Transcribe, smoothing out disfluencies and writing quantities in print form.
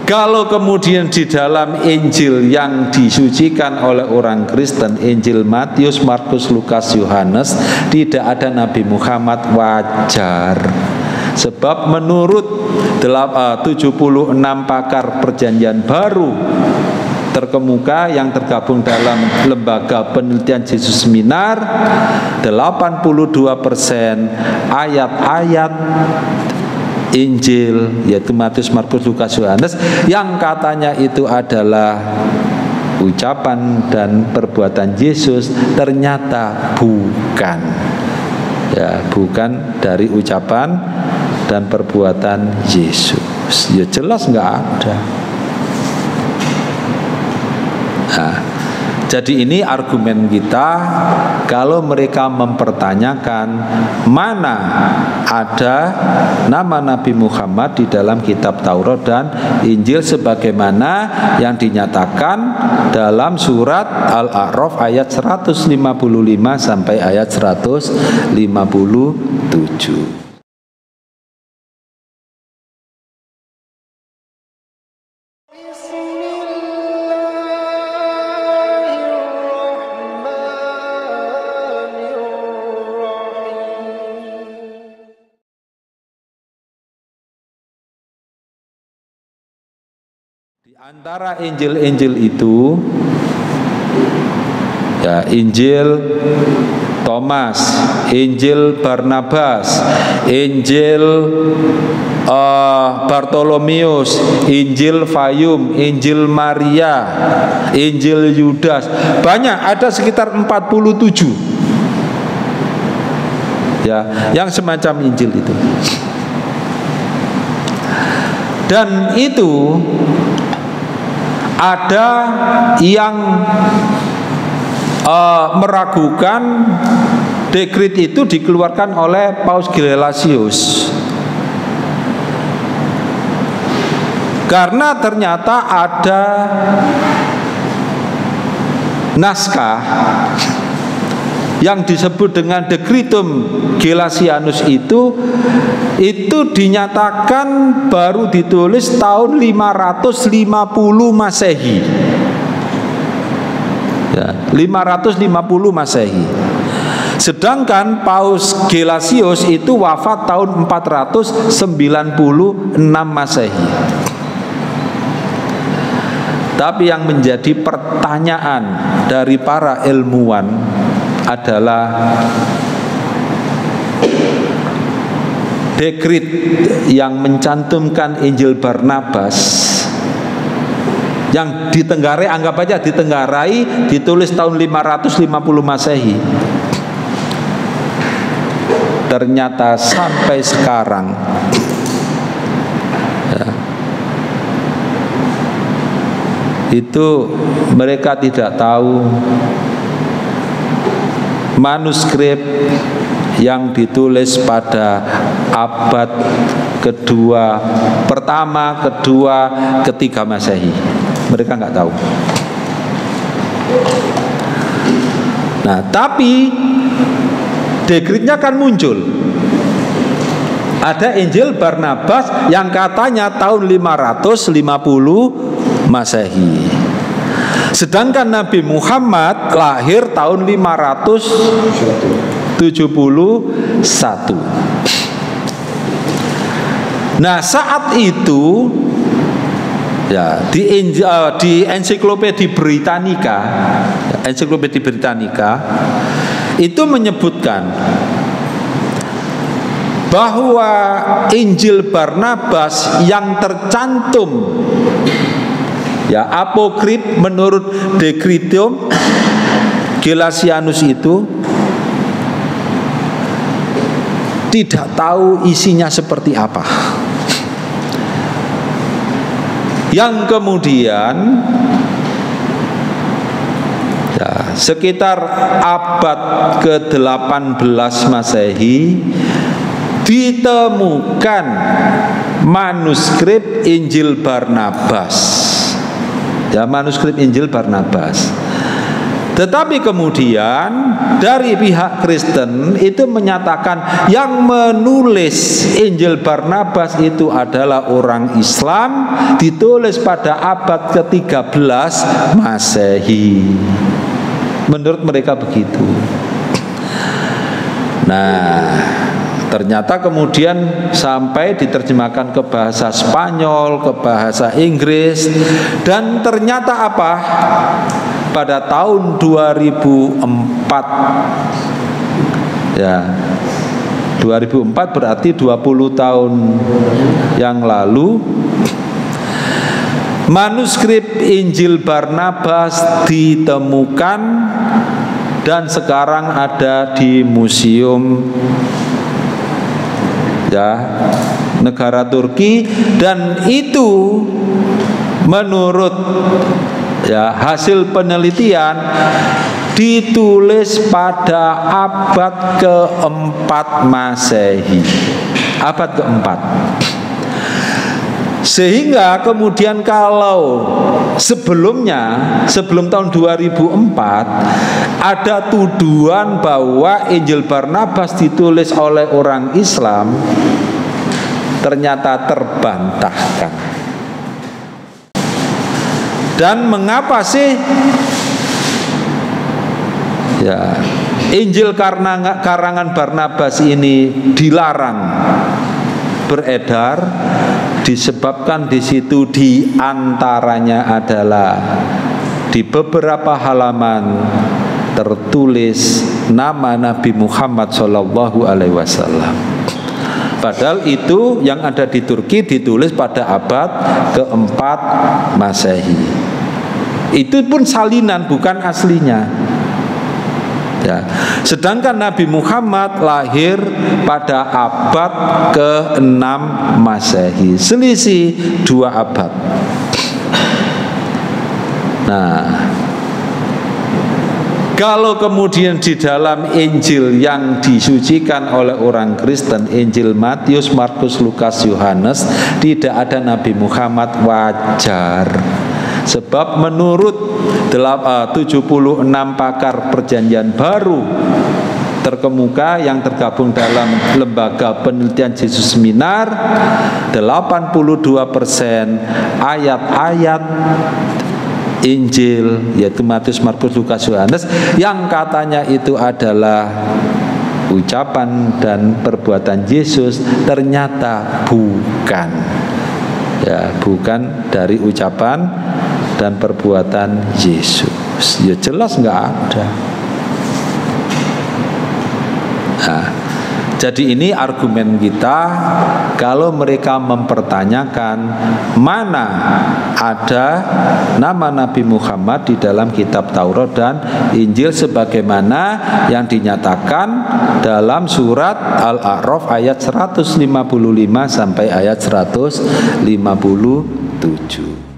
Kalau kemudian di dalam Injil yang disucikan oleh orang Kristen, Injil Matius, Markus, Lukas, Yohanes, tidak ada Nabi Muhammad, wajar. Sebab menurut 76 pakar perjanjian baru terkemuka yang tergabung dalam lembaga penelitian Jesus Seminar, 82% ayat-ayat Injil, yaitu Matius, Markus, Lukas, Yohanes, yang katanya itu adalah ucapan dan perbuatan Yesus, ternyata bukan. Ya, bukan dari ucapan dan perbuatan Yesus. Ya jelas nggak ada. Nah, jadi ini argumen kita kalau mereka mempertanyakan mana ada nama Nabi Muhammad di dalam kitab Taurat dan Injil sebagaimana yang dinyatakan dalam surat Al-A'raf ayat 155 sampai ayat 157. Antara Injil-Injil itu, ya, Injil Thomas, Injil Barnabas, Injil Bartolomeus, Injil Fayum, Injil Maria, Injil Yudas, banyak, ada sekitar 47 ya, yang semacam Injil itu. Dan itu ada yang meragukan dekrit itu dikeluarkan oleh Paus Gelasius, karena ternyata ada naskah yang disebut dengan Decretum Gelasianus itu dinyatakan baru ditulis tahun 550 Masehi. Ya, 550 Masehi. Sedangkan Paus Gelasius itu wafat tahun 496 Masehi. Tapi yang menjadi pertanyaan dari para ilmuwan adalah dekrit yang mencantumkan Injil Barnabas yang ditenggarai, anggap aja ditenggarai, ditulis tahun 550 Masehi, ternyata sampai sekarang ya, itu mereka tidak tahu manuskrip yang ditulis pada abad kedua, pertama, kedua, ketiga Masehi. Mereka nggak tahu. Nah, tapi dekritnya kan muncul. Ada Injil Barnabas yang katanya tahun 550 Masehi. Sedangkan Nabi Muhammad lahir tahun 571. Nah, saat itu ya di Ensiklopedia Britannica itu menyebutkan bahwa Injil Barnabas yang tercantum ya apokrif menurut Decretum Gelasianus itu tidak tahu isinya seperti apa. Yang kemudian ya, sekitar abad ke-18 Masehi ditemukan manuskrip Injil Barnabas. Ya, manuskrip Injil Barnabas. Tetapi kemudian dari pihak Kristen itu menyatakan yang menulis Injil Barnabas itu adalah orang Islam, ditulis pada abad ke-13 Masehi. Menurut mereka begitu. Nah, ternyata kemudian sampai diterjemahkan ke bahasa Spanyol, ke bahasa Inggris, dan ternyata apa? Pada tahun 2004, ya 2004 berarti 20 tahun yang lalu, manuskrip Injil Barnabas ditemukan dan sekarang ada di museum ya negara Turki, dan itu menurut ya hasil penelitian ditulis pada abad ke-4 Masehi, abad ke-4. Sehingga kemudian kalau sebelum tahun 2004 ada tuduhan bahwa Injil Barnabas ditulis oleh orang Islam, ternyata terbantahkan. Dan mengapa sih ya Injil karangan Barnabas ini dilarang beredar? Disebabkan di situ diantaranya adalah di beberapa halaman tertulis nama Nabi Muhammad SAW. Padahal itu yang ada di Turki ditulis pada abad ke-4 Masehi. Itu pun salinan, bukan aslinya. Ya. Sedangkan Nabi Muhammad lahir pada abad ke-6 Masehi, selisih 2 abad. Nah, kalau kemudian di dalam Injil yang disucikan oleh orang Kristen, Injil Matius, Markus, Lukas, Yohanes, tidak ada Nabi Muhammad, wajar. Sebab menurut 76 pakar perjanjian baru terkemuka yang tergabung dalam lembaga penelitian Jesus Seminar, 82% ayat-ayat Injil yaitu Matius, Markus, Lukas, Yohanes yang katanya itu adalah ucapan dan perbuatan Yesus ternyata bukan. Ya, bukan dari ucapan dan perbuatan Yesus. Ya jelas nggak ada. Nah, jadi ini argumen kita kalau mereka mempertanyakan mana ada nama Nabi Muhammad di dalam kitab Taurat dan Injil sebagaimana yang dinyatakan dalam surat Al-A'raf ayat 155 sampai ayat 157.